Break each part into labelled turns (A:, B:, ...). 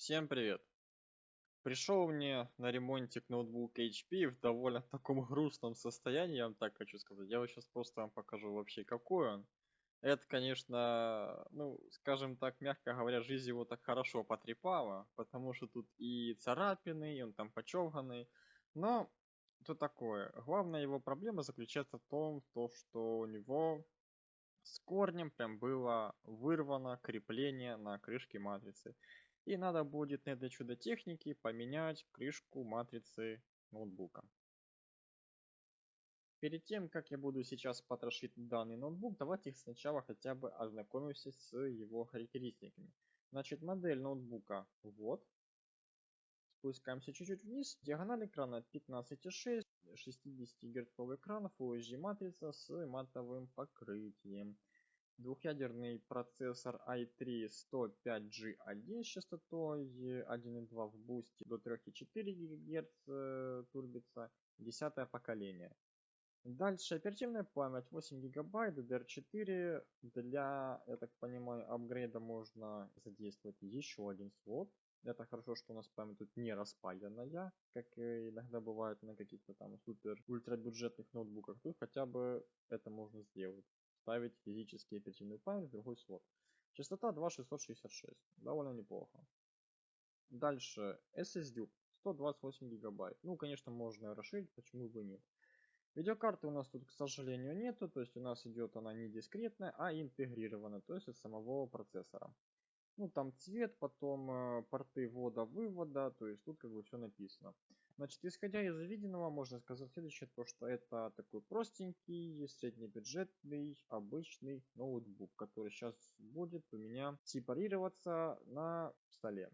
A: Всем привет! Пришел мне на ремонтик ноутбук HP в довольно таком грустном состоянии, я вам так хочу сказать. Я вот сейчас просто вам покажу вообще какой он. Это, конечно, ну, скажем так, мягко говоря, жизнь его так хорошо потрепала, потому что тут и царапины, и он там почевганный. Но то такое. Главная его проблема заключается в том, что у него с корнем прям было вырвано крепление на крышке матрицы. И надо будет на этой чудо-технике поменять крышку матрицы ноутбука. Перед тем, как я буду сейчас потрошить данный ноутбук, давайте сначала хотя бы ознакомимся с его характеристиками. Значит, модель ноутбука вот. Спускаемся чуть-чуть вниз. Диагональ экрана 15,6, 60 герцовый экран, Full HD матрица с матовым покрытием. Двухъядерный процессор i3 105G1 с частотой 1,2 в бусте до 3,4 ГГц турбица, 10 поколение. Дальше оперативная память 8 гигабайт, DDR4. Для, я так понимаю, апгрейда можно задействовать еще один слот. Это хорошо, что у нас память тут не распаянная, как иногда бывает на каких-то там супер ультрабюджетных ноутбуках. Тут хотя бы это можно сделать. Ставить физически оперативную память в другой слот. Частота 2,666. Довольно неплохо. Дальше SSD 128 гигабайт. Ну, конечно, можно расширить, почему бы нет. Видеокарты у нас тут, к сожалению, нету. То есть у нас идет она не дискретная, а интегрированная. То есть от самого процессора. Ну, там цвет, потом порты ввода-вывода. То есть тут как бы все написано. Значит, исходя из виденного, можно сказать следующее, то что это такой простенький, среднебюджетный, обычный ноутбук, который сейчас будет у меня сепарироваться на столе.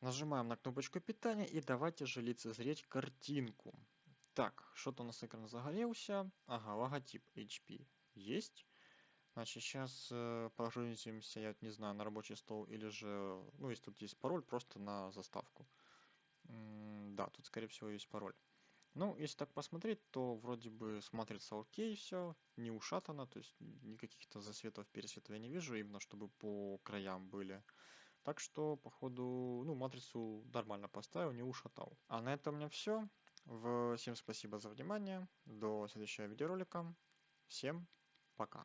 A: Нажимаем на кнопочку питания и давайте же лицезреть картинку. Так, что-то у нас экран загорелся. Ага, логотип HP есть. Значит, сейчас погрузимся, я не знаю, на рабочий стол или же, ну, если тут есть пароль, просто на заставку. Да, тут, скорее всего, есть пароль. Ну, если так посмотреть, то вроде бы смотрится окей все, не ушатано, то есть никаких-то засветов, пересветов я не вижу, именно чтобы по краям были. Так что, походу, ну, матрицу нормально поставил, не ушатал. А на этом у меня все. Всем спасибо за внимание. До следующего видеоролика. Всем пока.